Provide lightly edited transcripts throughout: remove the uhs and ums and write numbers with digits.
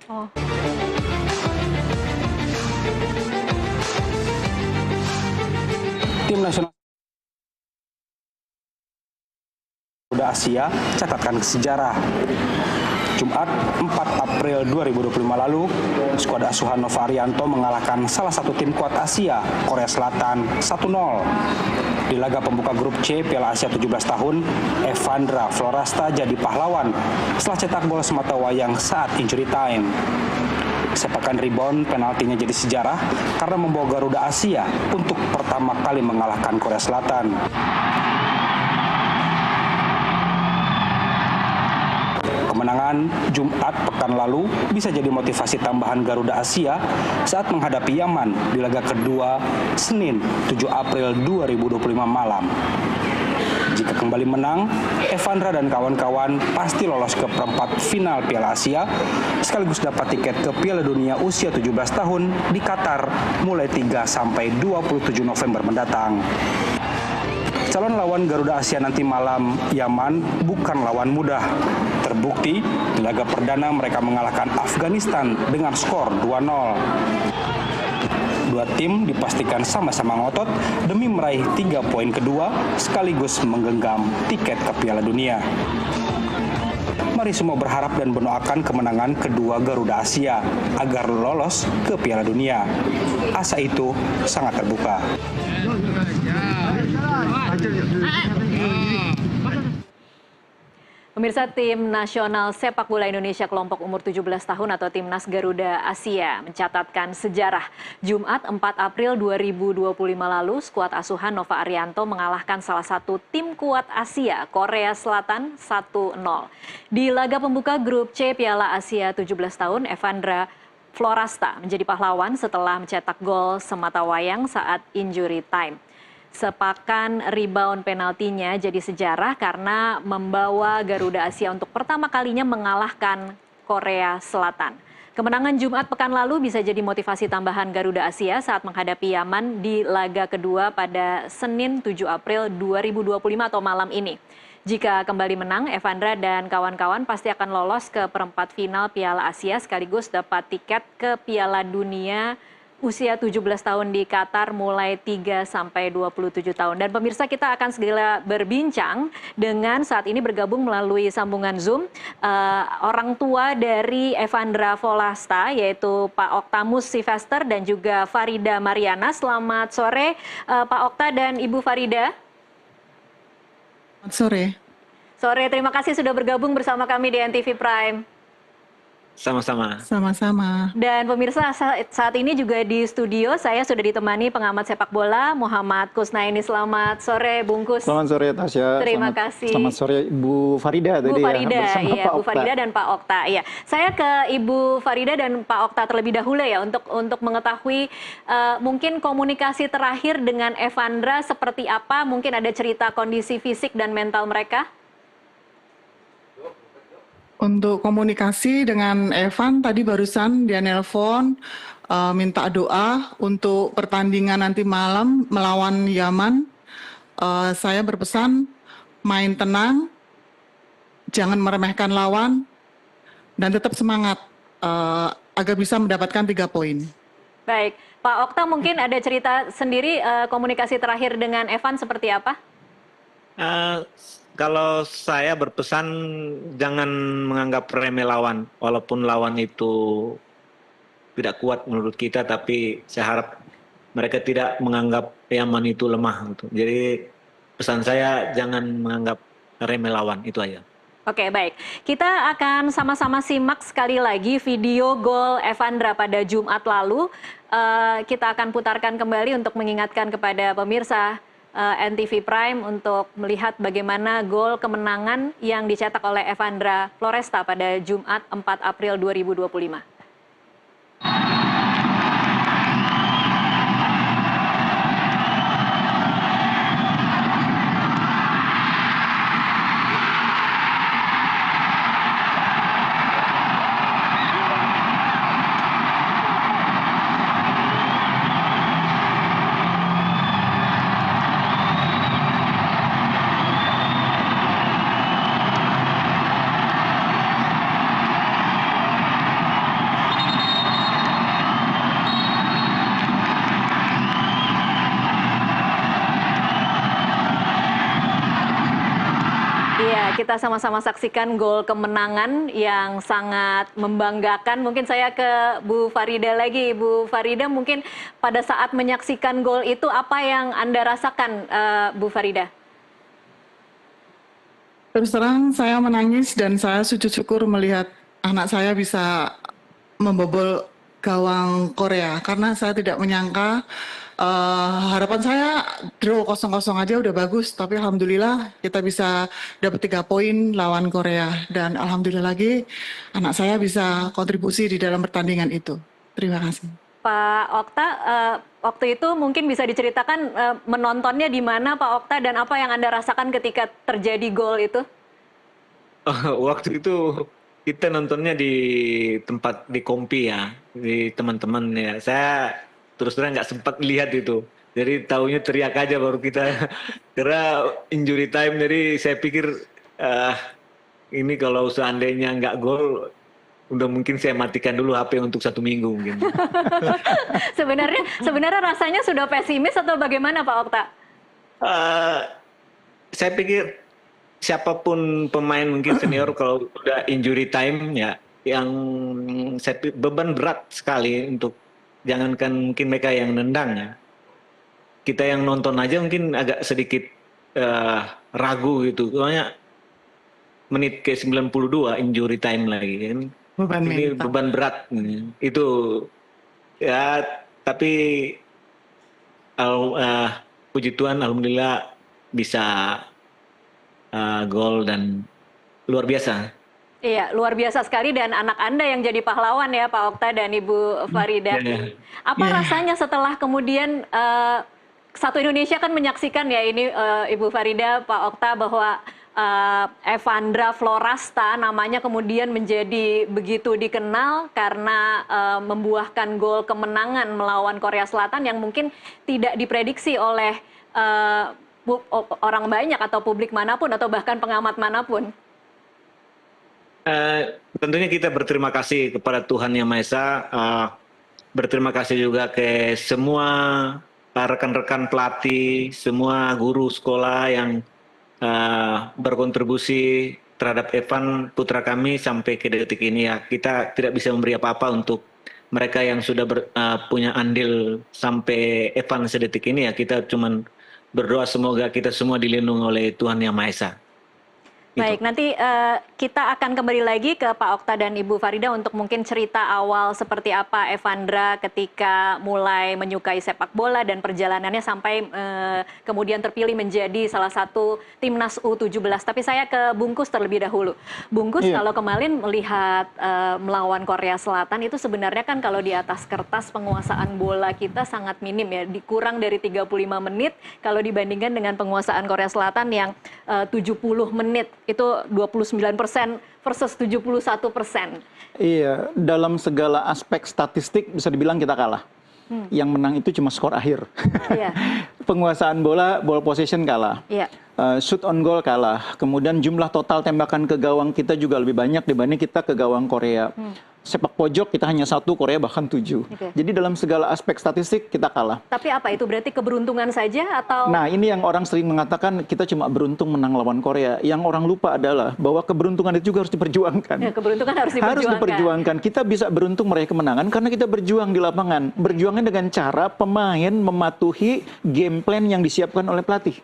Oh. Tim nasional Garuda Asia catatkan sejarah. Jumat 4 April 2025 lalu, skuad asuhan Nova Arianto mengalahkan salah satu tim kuat Asia, Korea Selatan 1-0. Di laga pembuka grup C Piala Asia 17 tahun, Evandra Florasta jadi pahlawan setelah cetak gol sematawayang saat injury time. Sepakan rebound penaltinya jadi sejarah karena membawa Garuda Asia untuk pertama kali mengalahkan Korea Selatan. Kemenangan Jumat pekan lalu bisa jadi motivasi tambahan Garuda Asia saat menghadapi Yaman di laga kedua Senin 7 April 2025 malam. Jika kembali menang, Evandra dan kawan-kawan pasti lolos ke perempat final Piala Asia sekaligus dapat tiket ke Piala Dunia usia 17 tahun di Qatar mulai 3 sampai 27 November mendatang. Calon lawan Garuda Asia nanti malam, Yaman, bukan lawan mudah. Terbukti, di laga perdana mereka mengalahkan Afghanistan dengan skor 2-0. Dua tim dipastikan sama-sama ngotot demi meraih 3 poin kedua sekaligus menggenggam tiket ke Piala Dunia. Mari semua berharap dan mendoakan kemenangan kedua Garuda Asia agar lolos ke Piala Dunia. Asa itu sangat terbuka. Pemirsa, tim nasional sepak bola Indonesia kelompok umur 17 tahun atau Timnas Garuda Asia mencatatkan sejarah. Jumat 4 April 2025 lalu, skuad asuhan Nova Arianto mengalahkan salah satu tim kuat Asia, Korea Selatan 1-0. Di laga pembuka grup C Piala Asia 17 tahun, Evandra Florasta menjadi pahlawan setelah mencetak gol sematawayang saat injury time. Sepakan rebound penaltinya jadi sejarah karena membawa Garuda Asia untuk pertama kalinya mengalahkan Korea Selatan. Kemenangan Jumat pekan lalu bisa jadi motivasi tambahan Garuda Asia saat menghadapi Yaman di laga kedua pada Senin 7 April 2025 atau malam ini. Jika kembali menang, Evandra dan kawan-kawan pasti akan lolos ke perempat final Piala Asia sekaligus dapat tiket ke Piala Dunia usia 17 tahun di Qatar mulai 3 sampai 27 tahun. Dan pemirsa, kita akan segera berbincang dengan saat ini bergabung melalui sambungan Zoom orang tua dari Evandra Florasta, yaitu Pak Oktamus Sylvester dan juga Farida Mariana. Selamat sore Pak Okta dan Ibu Farida. Selamat sore. Sore, terima kasih sudah bergabung bersama kami di NTV Prime. Sama-sama. Sama-sama. Dan pemirsa, saat ini juga di studio saya sudah ditemani pengamat sepak bola Muhammad Kusnaini. Selamat sore Bung Kus. Selamat sore Tasya. Terima kasih. Selamat sore Ibu Farida Bu tadi Farida, ya, bersama iya, Pak Bu Okta. Farida dan Pak Okta. Iya. Saya ke Ibu Farida dan Pak Okta terlebih dahulu ya untuk mengetahui mungkin komunikasi terakhir dengan Evandra seperti apa, mungkin ada cerita kondisi fisik dan mental mereka. Untuk komunikasi dengan Evan tadi barusan dia nelpon minta doa untuk pertandingan nanti malam melawan Yaman. Saya berpesan main tenang, jangan meremehkan lawan, dan tetap semangat agar bisa mendapatkan 3 poin. Baik, Pak Okta mungkin ada cerita sendiri komunikasi terakhir dengan Evan seperti apa? Kalau saya berpesan jangan menganggap remeh lawan, walaupun lawan itu tidak kuat menurut kita, tapi saya harap mereka tidak menganggap Yaman itu lemah. Gitu. Jadi pesan saya jangan menganggap remeh lawan, itu aja. Oke, baik. Kita akan sama-sama simak sekali lagi video gol Evandra pada Jumat lalu. Kita akan putarkan kembali untuk mengingatkan kepada pemirsa NTV Prime untuk melihat bagaimana gol kemenangan yang dicetak oleh Evandra Florasta pada Jumat 4 April 2025. kita sama-sama saksikan gol kemenangan yang sangat membanggakan. Mungkin saya ke Bu Farida lagi. Bu Farida, mungkin pada saat menyaksikan gol itu apa yang Anda rasakan, Bu Farida? Terus terang saya menangis dan saya sujud syukur melihat anak saya bisa membobol gawang Korea karena saya tidak menyangka. Harapan saya draw 0-0 aja udah bagus, tapi alhamdulillah kita bisa dapat 3 poin lawan Korea dan alhamdulillah lagi anak saya bisa kontribusi di dalam pertandingan itu. Terima kasih. Pak Okta, waktu itu mungkin bisa diceritakan menontonnya di mana Pak Okta dan apa yang Anda rasakan ketika terjadi gol itu? Waktu itu kita nontonnya di tempat di Kompi ya, di teman-teman ya. Saya terus terang nggak sempat lihat itu. Jadi taunya teriak aja baru kita karena injury time. Jadi saya pikir ini kalau seandainya nggak gol, udah mungkin saya matikan dulu HP untuk 1 minggu mungkin. Sebenarnya rasanya sudah pesimis atau bagaimana Pak Okta? Saya pikir siapapun pemain mungkin senior kalau udah injury time ya, yang beban berat sekali untuk jangankan mungkin mereka yang nendang ya. Kita yang nonton aja mungkin agak sedikit ragu gitu. Soalnya menit ke 92 injury time lagi kan. Ini beban berat. Itu ya, tapi puji Tuhan alhamdulillah bisa gol dan luar biasa. Iya, luar biasa sekali dan anak Anda yang jadi pahlawan ya Pak Okta dan Ibu Farida. Apa rasanya setelah kemudian satu Indonesia kan menyaksikan ya ini Ibu Farida, Pak Okta, bahwa Evandra Florasta namanya kemudian menjadi begitu dikenal karena membuahkan gol kemenangan melawan Korea Selatan yang mungkin tidak diprediksi oleh orang banyak atau publik manapun atau bahkan pengamat manapun. Tentunya kita berterima kasih kepada Tuhan Yang Maha Esa, berterima kasih juga ke semua rekan-rekan pelatih, semua guru sekolah yang berkontribusi terhadap Evan putra kami sampai ke detik ini ya. Kita tidak bisa memberi apa-apa untuk mereka yang sudah punya andil sampai Evan sedetik ini ya. Kita cuman berdoa semoga kita semua dilindungi oleh Tuhan Yang Maha Esa. Baik, nanti kita akan kembali lagi ke Pak Okta dan Ibu Farida untuk mungkin cerita awal seperti apa Evandra ketika mulai menyukai sepak bola dan perjalanannya sampai kemudian terpilih menjadi salah satu timnas U17. Tapi saya ke Bungkus terlebih dahulu. Bungkus, kalau kemarin melihat melawan Korea Selatan itu sebenarnya kan kalau di atas kertas penguasaan bola kita sangat minim ya, dikurang dari 35 menit kalau dibandingkan dengan penguasaan Korea Selatan yang 70 menit. Itu 29% versus 71%. Iya, dalam segala aspek statistik bisa dibilang kita kalah. Yang menang itu cuma skor akhir. Iya. Penguasaan bola, ball possession kalah. Iya. Shoot on goal kalah. Kemudian jumlah total tembakan ke gawang kita juga lebih banyak dibanding kita ke gawang Korea. Sepak pojok kita hanya 1, Korea bahkan 7. Jadi dalam segala aspek statistik kita kalah. Tapi apa itu berarti keberuntungan saja atau? Nah, ini yang orang sering mengatakan kita cuma beruntung menang lawan Korea. Yang orang lupa adalah bahwa keberuntungan itu juga harus diperjuangkan. Ya, keberuntungan harus diperjuangkan. Harus diperjuangkan. Kita bisa beruntung meraih kemenangan karena kita berjuang di lapangan. Berjuangnya dengan cara pemain mematuhi game plan yang disiapkan oleh pelatih.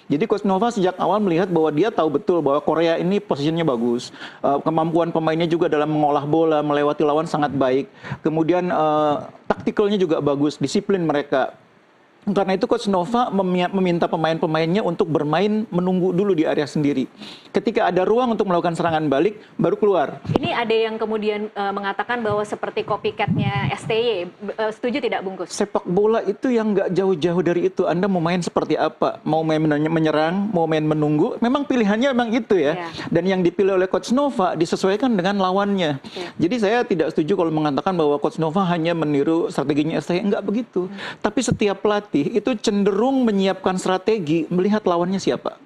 Jadi Coach Nova sejak awal melihat bahwa dia tahu betul bahwa Korea ini posisinya bagus. Kemampuan pemainnya juga dalam mengolah bola, melewati lawan sangat baik. Kemudian taktikalnya juga bagus, disiplin mereka. Karena itu Coach Nova meminta pemain-pemainnya untuk bermain menunggu dulu di area sendiri. Ketika ada ruang untuk melakukan serangan balik, baru keluar. Ini ada yang kemudian mengatakan bahwa seperti copycat-nya STY. Setuju tidak, Bungkus? Sepak bola itu yang nggak jauh-jauh dari itu. Anda mau main seperti apa? Mau main menyerang, mau main menunggu, memang pilihannya memang itu ya. Dan yang dipilih oleh Coach Nova disesuaikan dengan lawannya. Jadi saya tidak setuju kalau mengatakan bahwa Coach Nova hanya meniru strateginya STY. Enggak begitu. Tapi setiap pelatih pelatih itu cenderung menyiapkan strategi melihat lawannya siapa.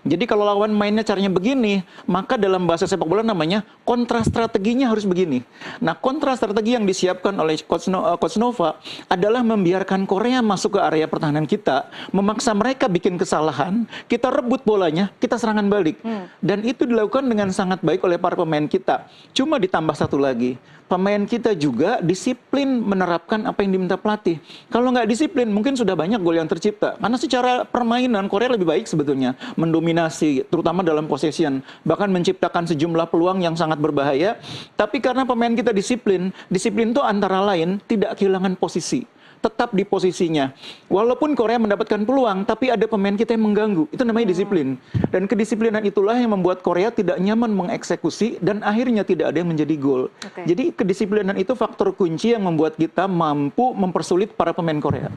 Jadi kalau lawan mainnya caranya begini, maka dalam bahasa sepak bola namanya kontra strateginya harus begini. Nah, kontra strategi yang disiapkan oleh Coach Nova adalah membiarkan Korea masuk ke area pertahanan kita, memaksa mereka bikin kesalahan, kita rebut bolanya, kita serangan balik. Dan itu dilakukan dengan sangat baik oleh para pemain kita. Cuma ditambah satu lagi, pemain kita juga disiplin menerapkan apa yang diminta pelatih. Kalau nggak disiplin, mungkin sudah banyak gol yang tercipta. Karena secara permainan Korea lebih baik sebetulnya, mendominasi, terutama dalam possession, bahkan menciptakan sejumlah peluang yang sangat berbahaya. Tapi karena pemain kita disiplin itu antara lain tidak kehilangan posisi, tetap di posisinya. Walaupun Korea mendapatkan peluang, tapi ada pemain kita yang mengganggu. Itu namanya disiplin. Dan kedisiplinan itulah yang membuat Korea tidak nyaman mengeksekusi dan akhirnya tidak ada yang menjadi gol. Jadi kedisiplinan itu faktor kunci yang membuat kita mampu mempersulit para pemain Korea.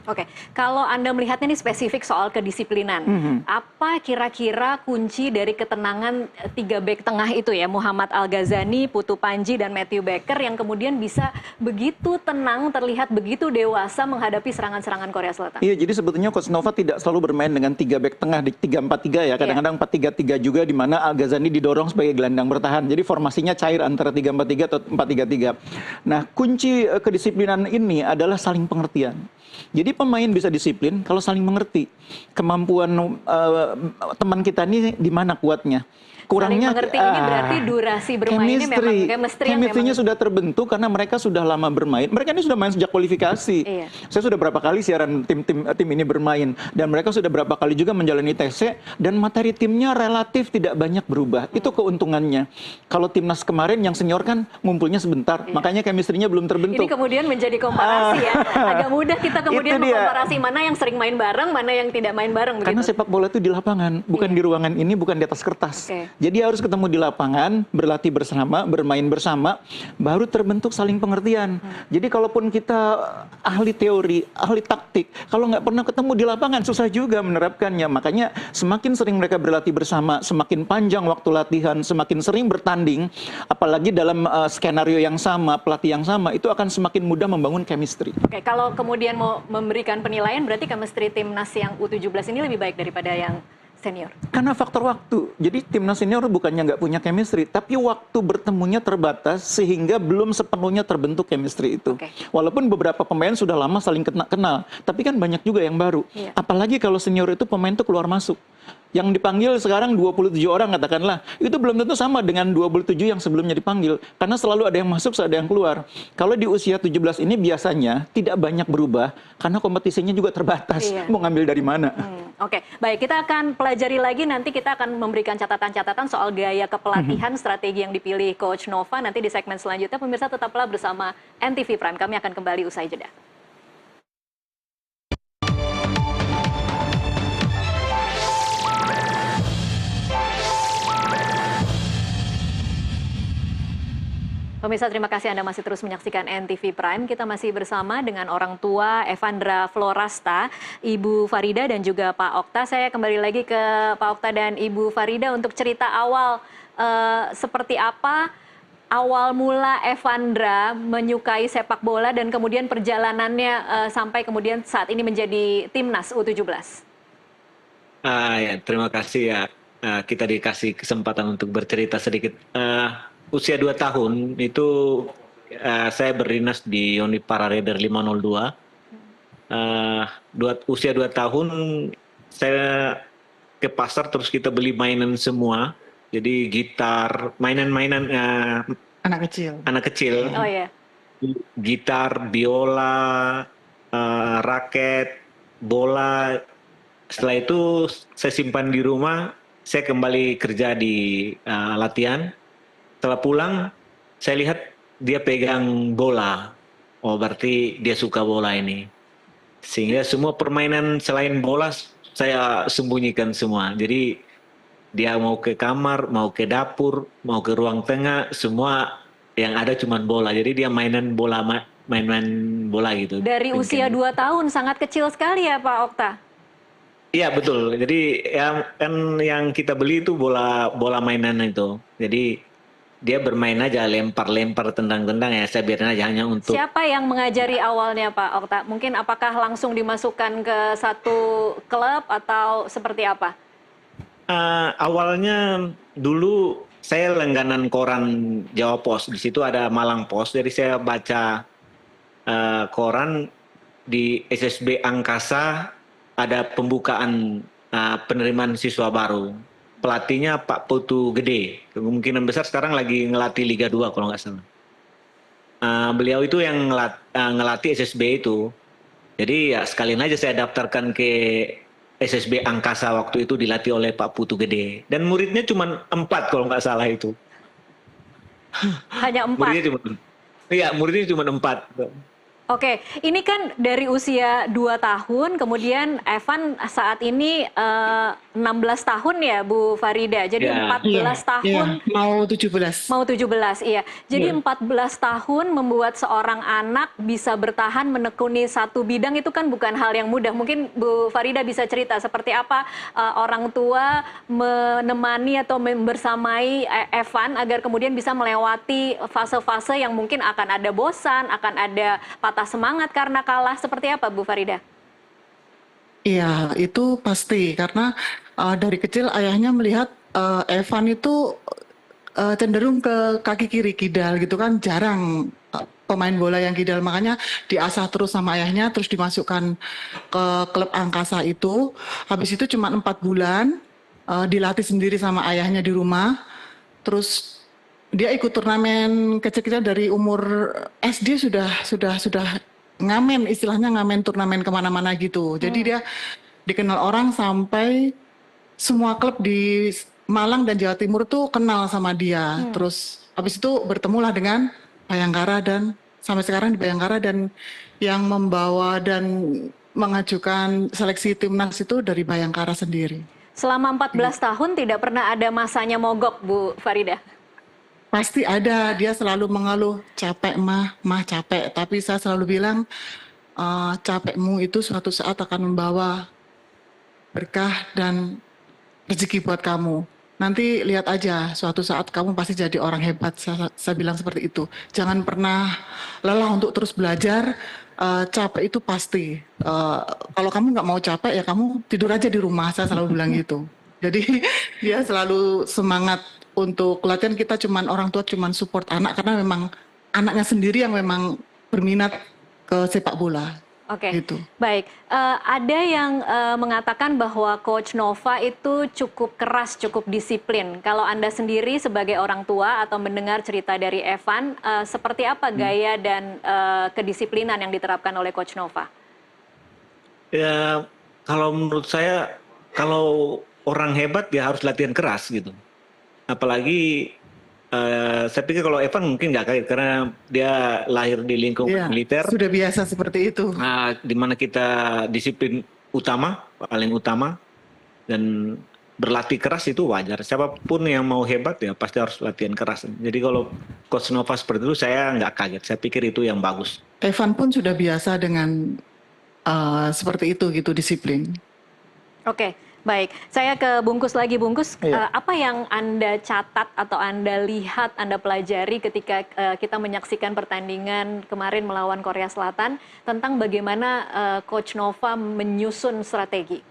Kalau Anda melihatnya ini spesifik soal kedisiplinan, apa kira-kira kunci dari ketenangan 3 bek tengah itu ya, Muhammad Al-Ghazani, Putu Panji, dan Matthew Baker yang kemudian bisa begitu tenang, terlihat begitu dewasa menghadapi serangan-serangan Korea Selatan? Iya, jadi sebetulnya Coach Nova tidak selalu bermain dengan 3 bek tengah di 3-4-3 ya. Kadang-kadang 4-3-3 juga, di mana Al-Ghazani didorong sebagai gelandang bertahan. Jadi formasinya cair antara 3-4-3 atau 4-3-3. Nah, kunci kedisiplinan ini adalah saling pengertian. Jadi pemain bisa disiplin kalau saling mengerti. Kemampuan teman kita ini di mana kuatnya. Kurangnya saling mengerti ini berarti durasi bermainnya memang chemistry-nya sudah terbentuk karena mereka sudah lama bermain. Mereka ini sudah main sejak kualifikasi. Saya sudah berapa kali siaran tim ini bermain, dan mereka sudah berapa kali juga menjalani TC, dan materi timnya relatif tidak banyak berubah. Itu keuntungannya. Kalau timnas kemarin yang senior kan ngumpulnya sebentar, makanya chemistry-nya belum terbentuk. Ini kemudian menjadi komparasi ya. Agak mudah kita kemudian mengkomparasi mana yang sering main bareng, mana yang tidak main bareng. Karena sepak bola itu di lapangan, bukan di ruangan ini, bukan di atas kertas. Jadi harus ketemu di lapangan, berlatih bersama, bermain bersama, baru terbentuk saling pengertian. Jadi kalaupun kita ahli teori, ahli taktik, kalau nggak pernah ketemu di lapangan, susah juga menerapkannya. Makanya semakin sering mereka berlatih bersama, semakin panjang waktu latihan, semakin sering bertanding, apalagi dalam skenario yang sama, pelatih yang sama, itu akan semakin mudah membangun chemistry. Kalau kemudian mau memberikan penilaian, berarti chemistry timnas yang U17 ini lebih baik daripada yang senior? Karena faktor waktu. Jadi timnas senior bukannya nggak punya chemistry, tapi waktu bertemunya terbatas sehingga belum sepenuhnya terbentuk chemistry itu. Walaupun beberapa pemain sudah lama saling kenal, tapi kan banyak juga yang baru. Apalagi kalau senior itu pemain itu keluar masuk. Yang dipanggil sekarang 27 orang katakanlah, itu belum tentu sama dengan 27 yang sebelumnya dipanggil. Karena selalu ada yang masuk, ada yang keluar. Kalau di usia 17 ini biasanya tidak banyak berubah, karena kompetisinya juga terbatas. Mau ngambil dari mana? Baik, kita akan pelajari lagi, nanti kita akan memberikan catatan-catatan soal gaya kepelatihan, strategi yang dipilih Coach Nova. Nanti di segmen selanjutnya, pemirsa tetaplah bersama NTV Prime. Kami akan kembali usai jeda. Pemirsa, terima kasih Anda masih terus menyaksikan NTV Prime. Kita masih bersama dengan orang tua Evandra Florasta, Ibu Farida dan juga Pak Okta. Saya kembali lagi ke Pak Okta dan Ibu Farida untuk cerita awal seperti apa awal mula Evandra menyukai sepak bola dan kemudian perjalanannya sampai kemudian saat ini menjadi timnas U17. Terima kasih ya. Kita dikasih kesempatan untuk bercerita sedikit. Usia 2 tahun itu saya berdinas di unit Para Raider 502. Usia 2 tahun saya ke pasar terus kita beli mainan semua. Jadi gitar, mainan-mainan anak kecil. Oh ya. Gitar, biola, raket, bola. Setelah itu saya simpan di rumah. Saya kembali kerja di latihan. Setelah pulang, saya lihat dia pegang bola. Oh, berarti dia suka bola ini. Sehingga semua permainan selain bola, saya sembunyikan semua. Jadi, dia mau ke kamar, mau ke dapur, mau ke ruang tengah, semua yang ada cuma bola. Jadi, dia mainan bola, main-main bola gitu. Dari usia 2 tahun, sangat kecil sekali ya Pak Okta? Iya, betul. Jadi, kan yang kita beli itu bola mainan itu. Jadi, dia bermain aja, lempar-lempar, tendang-tendang ya, saya biarin aja hanya untuk... Siapa yang mengajari awalnya Pak Okta? Mungkin apakah langsung dimasukkan ke satu klub atau seperti apa? Awalnya dulu saya langganan koran Jawa Pos, di situ ada Malang Pos, jadi saya baca koran di SSB Angkasa ada pembukaan penerimaan siswa baru. Pelatihnya Pak Putu Gede, kemungkinan besar sekarang lagi ngelatih Liga 2 kalau nggak salah. Beliau itu yang ngelatih SSB itu. Jadi ya sekalian aja saya daftarkan ke SSB Angkasa waktu itu, dilatih oleh Pak Putu Gede. Dan muridnya cuma 4 kalau nggak salah itu. Hanya 4? Muridnya cuma 4. Oke, ini kan dari usia 2 tahun, kemudian Evan saat ini 16 tahun ya Bu Farida, jadi 14 tahun. Mau 17. Mau 17, iya. Jadi 14 tahun membuat seorang anak bisa bertahan menekuni satu bidang itu kan bukan hal yang mudah. Mungkin Bu Farida bisa cerita seperti apa orang tua menemani atau membersamai Evan agar kemudian bisa melewati fase-fase yang mungkin akan ada bosan, akan ada patah semangat karena kalah, seperti apa Bu Farida? Iya, itu pasti karena dari kecil ayahnya melihat Evan itu cenderung ke kaki kiri kidal gitu kan, jarang pemain bola yang kidal, makanya diasah terus sama ayahnya, terus dimasukkan ke klub Angkasa itu. Habis itu cuma 4 bulan dilatih sendiri sama ayahnya di rumah, terus dia ikut turnamen kecil-kecil dari umur SD sudah ngamen, istilahnya ngamen turnamen kemana-mana gitu. Jadi dia dikenal orang sampai semua klub di Malang dan Jawa Timur tuh kenal sama dia. Terus habis itu bertemulah dengan Bayangkara dan sampai sekarang di Bayangkara, dan yang membawa dan mengajukan seleksi timnas itu dari Bayangkara sendiri. Selama 14 tahun tidak pernah ada masanya mogok Bu Farida? Pasti ada, dia selalu mengeluh, capek mah capek. Tapi saya selalu bilang, capekmu itu suatu saat akan membawa berkah dan rezeki buat kamu. Nanti lihat aja, suatu saat kamu pasti jadi orang hebat. Saya bilang seperti itu. Jangan pernah lelah untuk terus belajar, capek itu pasti. Kalau kamu nggak mau capek, ya kamu tidur aja di rumah, saya selalu bilang gitu. Jadi dia selalu semangat. Untuk latihan kita orang tua cuman support anak karena memang anaknya sendiri yang memang berminat ke sepak bola. Oke, gitu. Baik. Ada yang mengatakan bahwa Coach Nova itu cukup keras, cukup disiplin. Kalau Anda sendiri sebagai orang tua atau mendengar cerita dari Evan, seperti apa gaya dan kedisiplinan yang diterapkan oleh Coach Nova? Ya, kalau menurut saya, kalau orang hebat dia harus latihan keras gitu. Apalagi saya pikir kalau Evan mungkin nggak kaget karena dia lahir di lingkungan militer. Sudah biasa seperti itu. Di mana kita disiplin paling utama, dan berlatih keras itu wajar. Siapapun yang mau hebat ya pasti harus latihan keras. Jadi kalau Coach Nova seperti itu saya nggak kaget. Saya pikir itu yang bagus. Evan pun sudah biasa dengan seperti itu gitu, disiplin. Oke. Baik, saya ke Bungkus lagi. Bungkus, apa yang Anda catat atau Anda lihat, Anda pelajari ketika kita menyaksikan pertandingan kemarin melawan Korea Selatan tentang bagaimana Coach Nova menyusun strategi?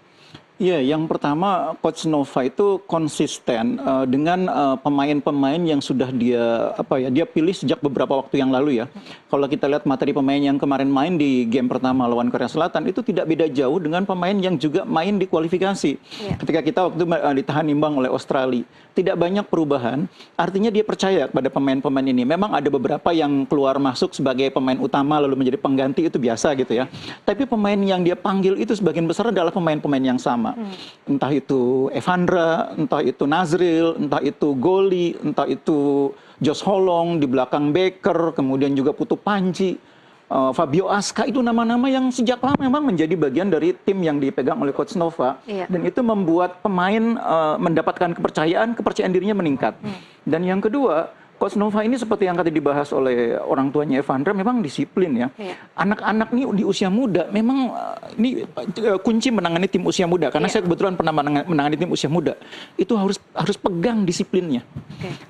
Iya, yang pertama Coach Nova itu konsisten dengan pemain-pemain yang sudah dia pilih sejak beberapa waktu yang lalu ya. Kalau kita lihat materi pemain yang kemarin main di game pertama lawan Korea Selatan itu tidak beda jauh dengan pemain yang juga main di kualifikasi. Ketika kita waktu ditahan imbang oleh Australia, tidak banyak perubahan. Artinya dia percaya pada pemain-pemain ini. Memang ada beberapa yang keluar masuk sebagai pemain utama lalu menjadi pengganti, itu biasa gitu ya. Tapi pemain yang dia panggil itu sebagian besar adalah pemain-pemain yang sama. Entah itu Evandra, entah itu Nazril, entah itu Goli, entah itu Josh Holong, di belakang Baker, kemudian juga Putu Panji, Fabio Aska, itu nama-nama yang sejak lama memang menjadi bagian dari tim yang dipegang oleh Coach Nova. Dan itu membuat pemain mendapatkan kepercayaan dirinya meningkat. Dan yang kedua, Coach Nova ini seperti yang tadi dibahas oleh orang tuanya Evandra, memang disiplin ya. Anak-anak nih di usia muda, memang ini kunci menangani tim usia muda. Karena saya kebetulan pernah menangani tim usia muda. Itu harus pegang disiplinnya.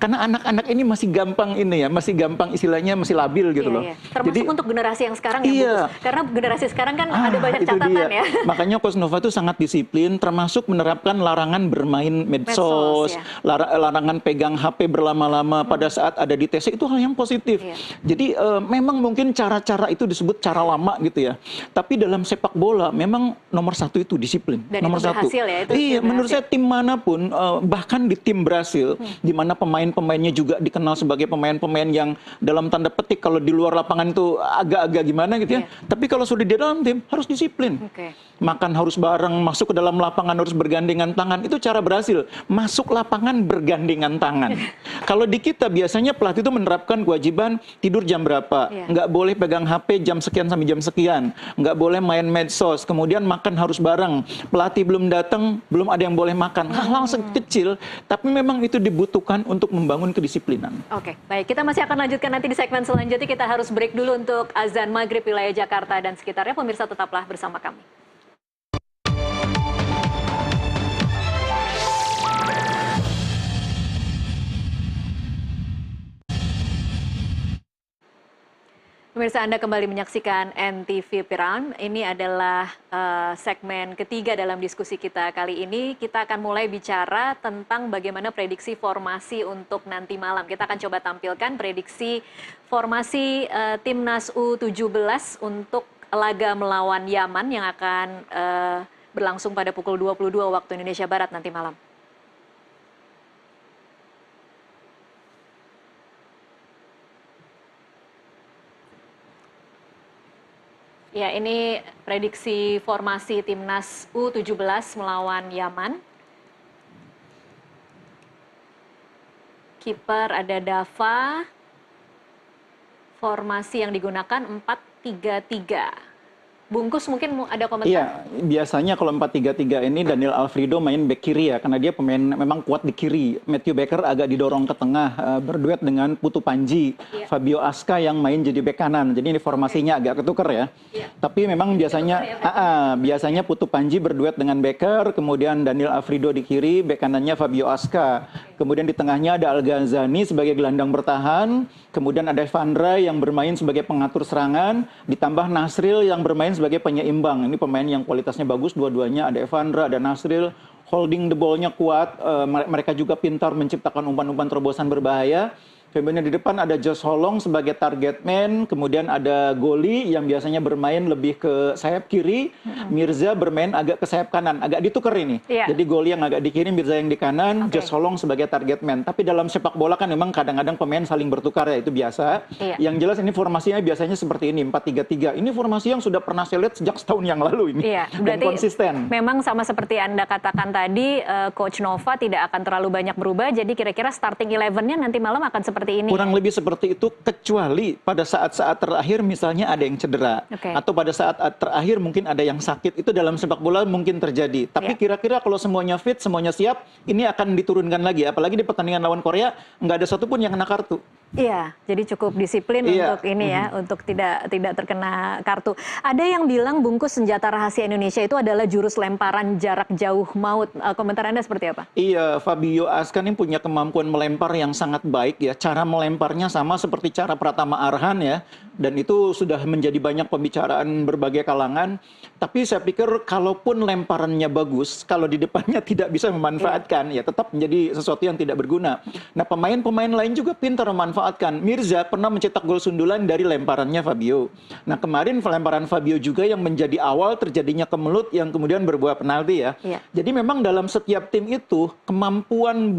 Karena anak-anak ini masih gampang masih gampang istilahnya masih labil gitu loh. Termasuk jadi, untuk generasi yang sekarang ya, karena generasi sekarang kan ada banyak catatan ya. Makanya Coach Nova itu sangat disiplin, termasuk menerapkan larangan bermain medsos, larangan pegang HP berlama-lama pada saat ada di TC, itu hal yang positif. Jadi memang mungkin cara-cara itu disebut cara lama gitu ya. Tapi dalam sepak bola memang nomor satu itu disiplin. Dan nomor itu satu. Berhasil ya, itu Menurut saya tim manapun, bahkan di tim Brasil, di mana pemain-pemainnya juga dikenal sebagai pemain-pemain yang dalam tanda petik kalau di luar lapangan itu agak-agak gimana gitu ya. Tapi kalau sudah di dalam tim harus disiplin. Makan harus bareng, masuk ke dalam lapangan harus bergandengan tangan. Itu cara berhasil. Masuk lapangan bergandengan tangan. Kalau di kita biasanya pelatih itu menerapkan kewajiban tidur jam berapa, nggak boleh pegang HP jam sekian sampai jam sekian, nggak boleh main medsos, kemudian makan harus bareng. Pelatih belum datang, belum ada yang boleh makan. Hal-hal kecil, tapi memang itu dibutuhkan untuk membangun kedisiplinan. Oke, baik. Kita masih akan lanjutkan nanti di segmen selanjutnya. Kita harus break dulu untuk azan maghrib wilayah Jakarta dan sekitarnya. Pemirsa tetaplah bersama kami. Pemirsa, Anda kembali menyaksikan NTV Prime. Ini adalah segmen ketiga dalam diskusi kita kali ini. Kita akan mulai bicara tentang bagaimana prediksi formasi untuk nanti malam. Kita akan coba tampilkan prediksi formasi Timnas U17 untuk laga melawan Yaman yang akan berlangsung pada pukul 22 waktu Indonesia Barat nanti malam. Ya, ini prediksi formasi Timnas U17 melawan Yaman. Kiper ada Dava. Formasi yang digunakan 4-3-3. Bungkus mungkin ada komentar? Iya, biasanya kalau 4-3-3 ini Daniel Alfredo main back kiri ya, karena dia pemain memang kuat di kiri. Matthew Baker agak didorong ke tengah, berduet dengan Putu Panji. Fabio Aska yang main jadi back kanan. Jadi ini formasinya agak ketuker ya. Tapi memang biasanya Putu Panji berduet dengan Baker, kemudian Daniel Alfredo di kiri, back kanannya Fabio Aska. Kemudian di tengahnya ada Al Ghazani sebagai gelandang bertahan, kemudian ada Evandra yang bermain sebagai pengatur serangan, ditambah Nasril yang bermain sebagai penyeimbang. Ini pemain yang kualitasnya bagus dua-duanya, ada Evandra, ada Nasril, holding the ball-nya kuat, mereka juga pintar menciptakan umpan-umpan terobosan berbahaya. Kemudian di depan ada Josh Holong sebagai target man, kemudian ada Goli yang biasanya bermain lebih ke sayap kiri, Mirza bermain agak ke sayap kanan, agak ditukar ini. Jadi Goli yang agak di kiri, Mirza yang di kanan, Josh Holong sebagai target man. Tapi dalam sepak bola kan memang kadang-kadang pemain saling bertukar ya, itu biasa. Yang jelas ini formasinya biasanya seperti ini, 4-3-3. Ini formasi yang sudah pernah saya lihat sejak setahun yang lalu ini. Dan konsisten. Memang sama seperti Anda katakan tadi, Coach Nova tidak akan terlalu banyak berubah, jadi kira-kira starting 11-nya nanti malam akan seperti ini. Kurang lebih seperti itu, kecuali pada saat-saat terakhir misalnya ada yang cedera. Atau pada saat terakhir mungkin ada yang sakit. Itu dalam sepak bola mungkin terjadi. Tapi kira-kira kalau semuanya fit, semuanya siap, ini akan diturunkan lagi. Apalagi di pertandingan lawan Korea, nggak ada satupun yang kena kartu. Iya, jadi cukup disiplin untuk ini ya, untuk tidak terkena kartu. Ada yang bilang bungkus senjata rahasia Indonesia itu adalah jurus lemparan jarak jauh maut. Komentar Anda seperti apa? Iya, Fabio Aska ini punya kemampuan melempar yang sangat baik ya. Cara melemparnya sama seperti cara Pratama Arhan ya. Dan itu sudah menjadi banyak pembicaraan berbagai kalangan. Tapi saya pikir kalaupun lemparannya bagus, kalau di depannya tidak bisa memanfaatkan, ya tetap menjadi sesuatu yang tidak berguna. Nah, pemain-pemain lain juga pintar memanfaatkan. Mirza pernah mencetak gol sundulan dari lemparannya Fabio. Nah, kemarin lemparan Fabio juga yang menjadi awal terjadinya kemelut yang kemudian berbuah penalti ya. Jadi memang dalam setiap tim itu kemampuan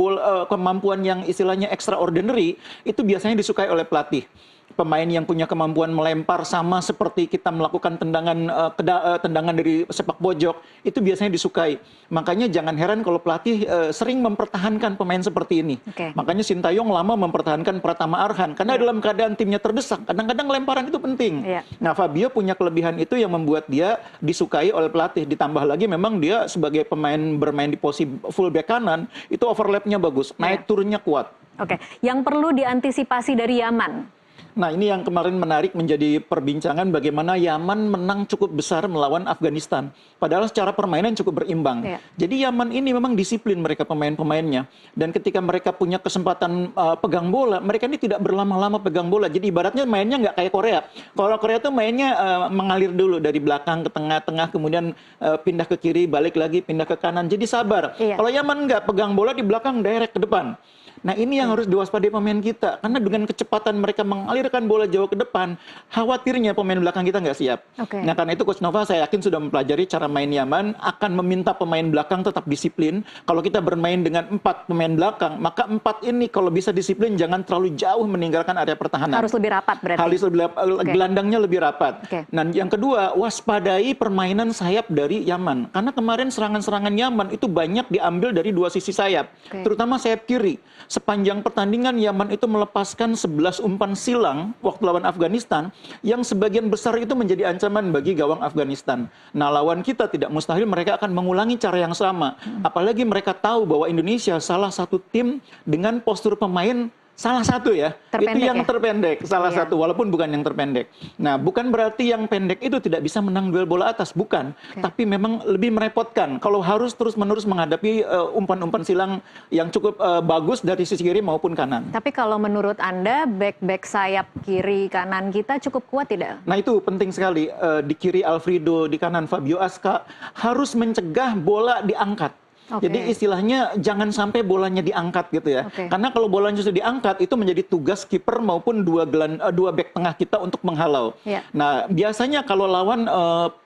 yang istilahnya extraordinary itu biasanya disukai oleh pelatih. Pemain yang punya kemampuan melempar sama seperti kita melakukan tendangan dari sepak pojok itu biasanya disukai. Makanya jangan heran kalau pelatih sering mempertahankan pemain seperti ini. Makanya Sintayong lama mempertahankan Pratama Arhan karena dalam keadaan timnya terdesak kadang-kadang lemparan itu penting. Nah, Fabio punya kelebihan itu yang membuat dia disukai oleh pelatih. Ditambah lagi memang dia sebagai pemain bermain di posisi fullback kanan itu overlapnya bagus, naik turunnya kuat. Oke, yang perlu diantisipasi dari Yaman? Nah, ini yang kemarin menarik menjadi perbincangan bagaimana Yaman menang cukup besar melawan Afghanistan. Padahal secara permainan cukup berimbang. Jadi Yaman ini memang disiplin mereka pemain-pemainnya. Dan ketika mereka punya kesempatan pegang bola, mereka ini tidak berlama-lama pegang bola. Jadi ibaratnya mainnya nggak kayak Korea. Kalau Korea tuh mainnya mengalir dulu dari belakang ke tengah-tengah, kemudian pindah ke kiri, balik lagi, pindah ke kanan. Jadi sabar. Kalau Yaman nggak pegang bola di belakang, direct ke depan. Nah, ini yang harus diwaspadai pemain kita. Karena dengan kecepatan mereka mengalirkan bola jauh ke depan, khawatirnya pemain belakang kita nggak siap. Nah, karena itu Coach Nova saya yakin sudah mempelajari cara main Yaman, akan meminta pemain belakang tetap disiplin. Kalau kita bermain dengan 4 pemain belakang, maka 4 ini kalau bisa disiplin, jangan terlalu jauh meninggalkan area pertahanan. Harus lebih rapat berarti? Harus lebih gelandangnya lebih rapat. Nah, yang kedua, waspadai permainan sayap dari Yaman. Karena kemarin serangan-serangan Yaman itu banyak diambil dari 2 sisi sayap. Terutama sayap kiri. Sepanjang pertandingan Yaman itu melepaskan 11 umpan silang waktu lawan Afghanistan yang sebagian besar itu menjadi ancaman bagi gawang Afghanistan. Nah, lawan kita tidak mustahil mereka akan mengulangi cara yang sama. Apalagi mereka tahu bahwa Indonesia salah satu tim dengan postur pemain salah satu itu yang terpendek, salah satu, walaupun bukan yang terpendek. Nah, bukan berarti yang pendek itu tidak bisa menang duel bola atas, bukan. Tapi memang lebih merepotkan kalau harus terus-menerus menghadapi umpan-umpan silang yang cukup bagus dari sisi kiri maupun kanan. Tapi kalau menurut Anda, back sayap kiri kanan kita cukup kuat tidak? Nah, itu penting sekali. Di kiri Alfredo, di kanan Fabio Asca, harus mencegah bola diangkat. Jadi istilahnya jangan sampai bolanya diangkat gitu ya. Karena kalau bolanya sudah diangkat itu menjadi tugas kiper maupun dua back tengah kita untuk menghalau. Nah, biasanya kalau lawan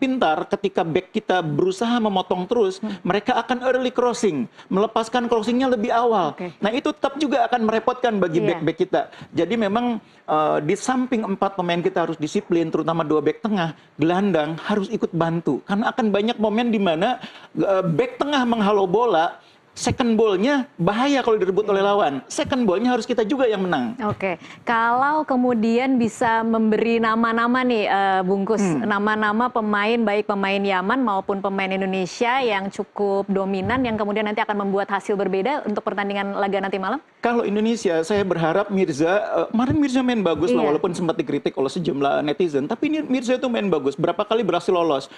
pintar ketika back kita berusaha memotong terus, mereka akan early crossing, melepaskan crossingnya lebih awal. Nah, itu tetap juga akan merepotkan bagi back-back kita. Jadi memang di samping 4 pemain kita harus disiplin, terutama 2 back tengah, gelandang harus ikut bantu. Karena akan banyak momen di mana back tengah menghalau bola, second ball-nya bahaya kalau direbut oleh lawan. Second ball-nya harus kita juga yang menang. Kalau kemudian bisa memberi nama-nama nih, Bungkus, nama-nama pemain, baik pemain Yaman maupun pemain Indonesia yang cukup dominan, yang kemudian nanti akan membuat hasil berbeda untuk pertandingan laga nanti malam? Kalau Indonesia, saya berharap Mirza, kemarin Mirza main bagus lah, walaupun sempat dikritik oleh sejumlah netizen, tapi ini Mirza itu main bagus, berapa kali berhasil lolos.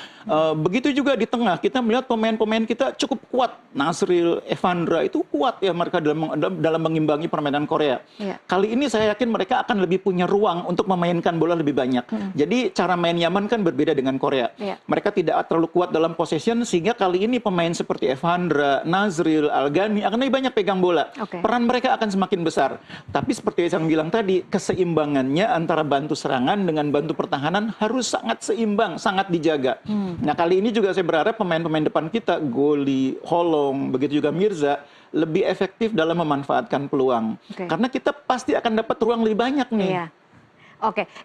Begitu juga di tengah, kita melihat pemain-pemain kita cukup kuat. Nasril, Evandra itu kuat ya mereka dalam mengimbangi permainan Korea. Kali ini saya yakin mereka akan lebih punya ruang untuk memainkan bola lebih banyak. Jadi cara main Yaman kan berbeda dengan Korea. Mereka tidak terlalu kuat dalam possession, sehingga kali ini pemain seperti Evandra, Nazril, Algani akan lebih banyak pegang bola. Peran mereka akan semakin besar. Tapi seperti yang bilang tadi, keseimbangannya antara bantu serangan dengan bantu pertahanan harus sangat seimbang, sangat dijaga. Nah, kali ini juga saya berharap pemain-pemain depan kita, Goli, Holong, begitu juga Mirza, lebih efektif dalam memanfaatkan peluang. Karena kita pasti akan dapat ruang lebih banyak nih.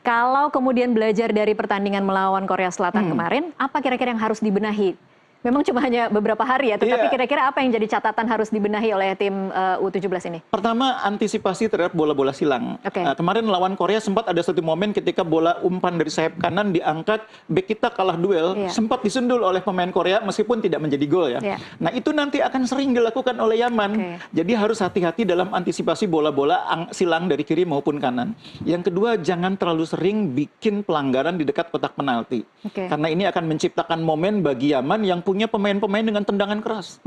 Kalau kemudian belajar dari pertandingan melawan Korea Selatan kemarin, apa kira-kira yang harus dibenahi? Memang cuma hanya beberapa hari ya, tetapi kira-kira apa yang jadi catatan harus dibenahi oleh tim U17 ini? Pertama, antisipasi terhadap bola-bola silang. Kemarin lawan Korea sempat ada satu momen ketika bola umpan dari sayap kanan diangkat, bek kita kalah duel, sempat disundul oleh pemain Korea meskipun tidak menjadi gol ya. Nah, itu nanti akan sering dilakukan oleh Yaman. Jadi harus hati-hati dalam antisipasi bola-bola silang dari kiri maupun kanan. Yang kedua, jangan terlalu sering bikin pelanggaran di dekat kotak penalti. Karena ini akan menciptakan momen bagi Yaman yang punya pemain-pemain dengan tendangan keras.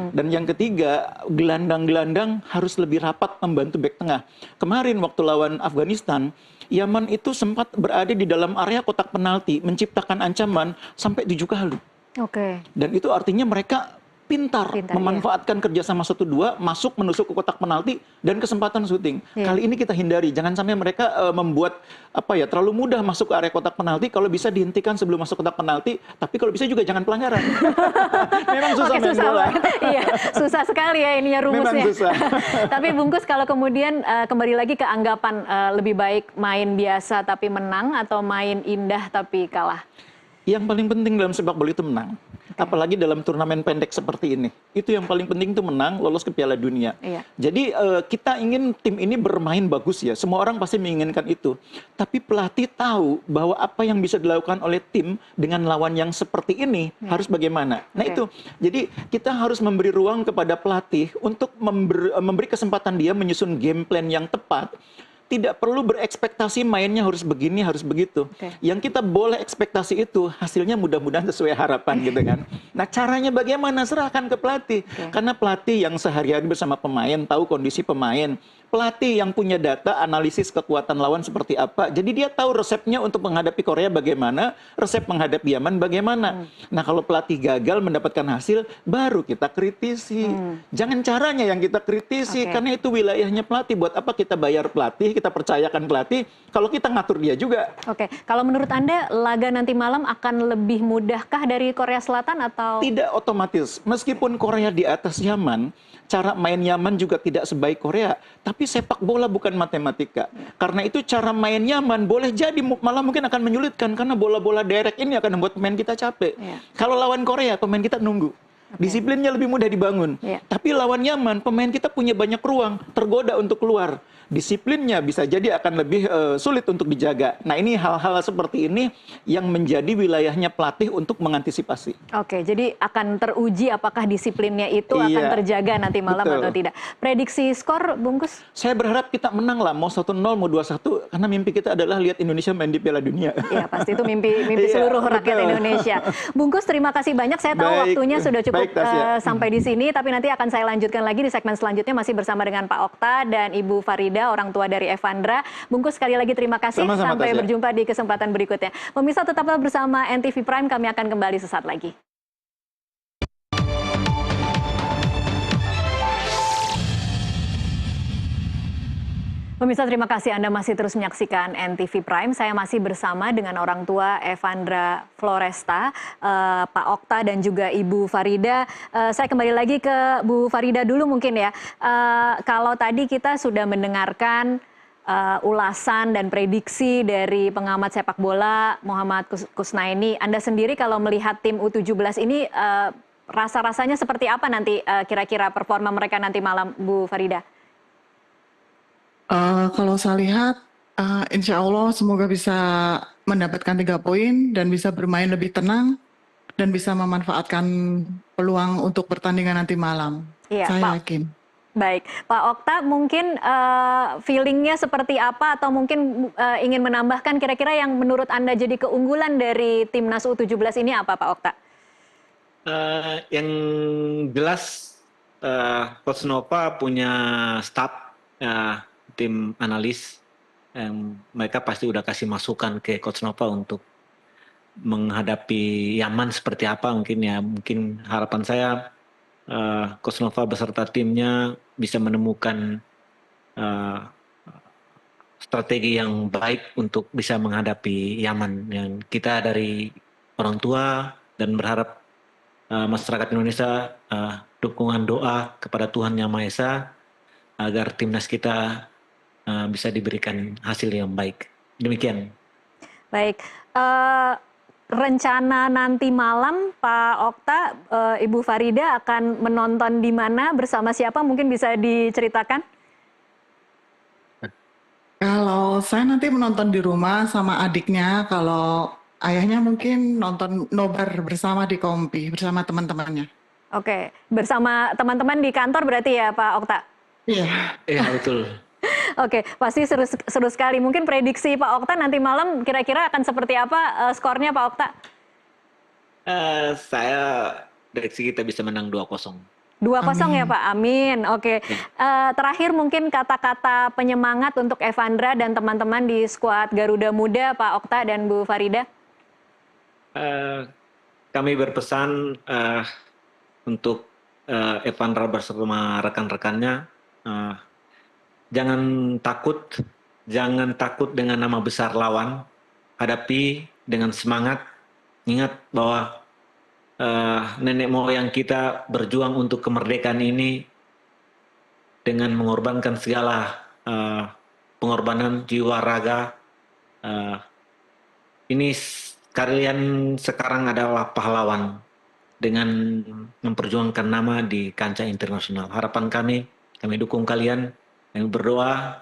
Dan yang ketiga, gelandang-gelandang harus lebih rapat membantu bek tengah. Kemarin waktu lawan Afghanistan, Yaman itu sempat berada di dalam area kotak penalti, menciptakan ancaman sampai 7 kali. Dan itu artinya mereka pintar memanfaatkan kerjasama 1-2, masuk menusuk ke kotak penalti dan kesempatan syuting. Kali ini kita hindari, jangan sampai mereka membuat terlalu mudah masuk ke area kotak penalti. Kalau bisa dihentikan sebelum masuk kotak penalti, tapi kalau bisa juga jangan pelanggaran. Memang susah main bola. Susah sekali ya ininya rumusnya. Memang susah. Tapi Bungkus, kalau kemudian kembali lagi ke anggapan lebih baik main biasa tapi menang atau main indah tapi kalah? Yang paling penting dalam sepak bola itu menang. Apalagi dalam turnamen pendek seperti ini. Itu yang paling penting itu menang, lolos ke Piala Dunia. Jadi kita ingin tim ini bermain bagus ya. Semua orang pasti menginginkan itu. Tapi pelatih tahu bahwa apa yang bisa dilakukan oleh tim dengan lawan yang seperti ini harus bagaimana. Nah itu. Jadi kita harus memberi ruang kepada pelatih untuk memberi kesempatan dia menyusun game plan yang tepat. Tidak perlu berekspektasi mainnya harus begini, harus begitu. Yang kita boleh ekspektasi itu hasilnya mudah-mudahan sesuai harapan gitu kan. Nah caranya bagaimana? Serahkan ke pelatih. Karena pelatih yang sehari-hari bersama pemain, tahu kondisi pemain. Pelatih yang punya data, analisis kekuatan lawan seperti apa. Jadi dia tahu resepnya untuk menghadapi Korea bagaimana, resep menghadapi Yaman bagaimana. Nah kalau pelatih gagal mendapatkan hasil, baru kita kritisi. Jangan caranya yang kita kritisi, karena itu wilayahnya pelatih. Buat apa kita bayar pelatih, kita percayakan pelatih, kalau kita ngatur dia juga. Kalau menurut Anda, laga nanti malam akan lebih mudahkah dari Korea Selatan atau? Tidak otomatis. Meskipun Korea di atas Yaman, cara main Yaman juga tidak sebaik Korea. Tapi sepak bola bukan matematika. Karena itu cara main Yaman boleh jadi malah mungkin akan menyulitkan. Karena bola-bola direct ini akan membuat pemain kita capek. Kalau lawan Korea, pemain kita nunggu. Disiplinnya lebih mudah dibangun. Tapi lawan Yaman, pemain kita punya banyak ruang, tergoda untuk keluar. Disiplinnya bisa jadi akan lebih sulit untuk dijaga. Nah ini hal-hal seperti ini yang menjadi wilayahnya pelatih untuk mengantisipasi. Jadi akan teruji apakah disiplinnya itu akan terjaga nanti malam atau tidak. Prediksi skor, Bungkus? Saya berharap kita menang lah, mau 1-0, mau 2-1, karena mimpi kita adalah lihat Indonesia main di Piala Dunia. Iya, pasti itu mimpi seluruh rakyat Indonesia. Bungkus, terima kasih banyak. Saya tahu waktunya sudah cukup sampai di sini, tapi nanti akan saya lanjutkan lagi di segmen selanjutnya masih bersama dengan Pak Okta dan Ibu Farida, orang tua dari Evandra. Bungkus, sekali lagi terima kasih. Sampai berjumpa di kesempatan berikutnya. Pemirsa, tetaplah bersama NTV Prime, kami akan kembali sesaat lagi. Pemirsa, terima kasih Anda masih terus menyaksikan NTV Prime. Saya masih bersama dengan orang tua Evandra Floresta, Pak Okta dan juga Ibu Farida. Saya kembali lagi ke Bu Farida dulu mungkin ya. Kalau tadi kita sudah mendengarkan ulasan dan prediksi dari pengamat sepak bola Muhammad Kusnaini. Anda sendiri kalau melihat tim U17 ini rasa-rasanya seperti apa nanti kira-kira performa mereka nanti malam, Bu Farida? Kalau saya lihat, insya Allah semoga bisa mendapatkan 3 poin dan bisa bermain lebih tenang dan bisa memanfaatkan peluang untuk pertandingan nanti malam. Saya yakin. Baik, Pak Okta, mungkin feelingnya seperti apa atau mungkin ingin menambahkan kira-kira yang menurut Anda jadi keunggulan dari Timnas U17 ini apa, Pak Okta? Yang jelas Coach Nova punya staff tim analis yang mereka pasti udah kasih masukan ke Coach Nova untuk menghadapi Yaman seperti apa mungkin harapan saya Coach Nova beserta timnya bisa menemukan strategi yang baik untuk bisa menghadapi Yaman. Yang kita dari orang tua dan berharap masyarakat Indonesia dukungan doa kepada Tuhan Yang Maha Esa agar timnas kita bisa diberikan hasil yang baik. Demikian. Baik. Rencana nanti malam, Pak Okta, Ibu Farida akan menonton di mana, bersama siapa? Mungkin bisa diceritakan? Kalau saya nanti menonton di rumah sama adiknya, kalau ayahnya mungkin nonton nobar bersama di Kompi, bersama teman-temannya. Bersama teman-teman di kantor berarti ya, Pak Okta? Iya. Iya, betul. Pasti seru sekali. Mungkin prediksi Pak Okta nanti malam kira-kira akan seperti apa skornya, Pak Okta? Saya prediksi kita bisa menang 2-0. 2-0 ya Pak, amin. Terakhir mungkin kata-kata penyemangat untuk Evandra dan teman-teman di skuad Garuda Muda, Pak Okta dan Bu Farida. Kami berpesan untuk Evandra bersama rekan-rekannya, jangan takut dengan nama besar lawan, hadapi dengan semangat. Ingat bahwa nenek moyang kita berjuang untuk kemerdekaan ini dengan mengorbankan segala pengorbanan jiwa raga. Ini kalian sekarang adalah pahlawan. dengan memperjuangkan nama di kancah internasional. Harapan kami dukung kalian, kami berdoa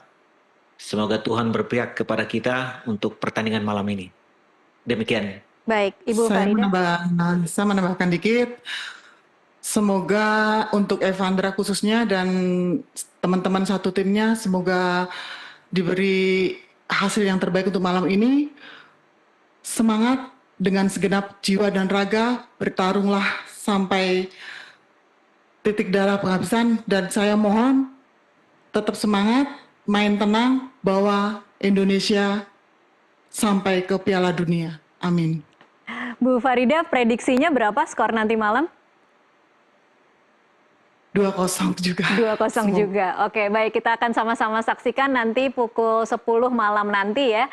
semoga Tuhan berpihak kepada kita untuk pertandingan malam ini. Demikian. Baik, Ibu Farida. Saya menambahkan dikit. Semoga untuk Evandra khususnya dan teman-teman satu timnya, semoga diberi hasil yang terbaik untuk malam ini. Semangat dengan segenap jiwa dan raga, bertarunglah sampai titik darah penghabisan, dan saya mohon tetap semangat, main tenang, bawa Indonesia sampai ke Piala Dunia. Amin. Bu Farida, prediksinya berapa skor nanti malam? 2-0 juga. 2-0 juga. Oke, baik, kita akan sama-sama saksikan nanti pukul 10 malam nanti ya,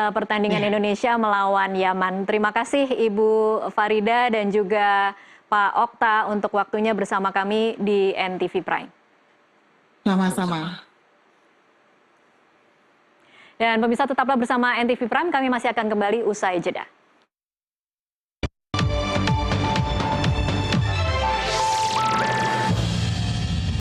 pertandingan Indonesia melawan Yaman. Terima kasih Ibu Farida dan juga Pak Okta untuk waktunya bersama kami di NTV Prime. Sama-sama. Dan pemirsa, tetaplah bersama NTV Prime, kami masih akan kembali usai jeda.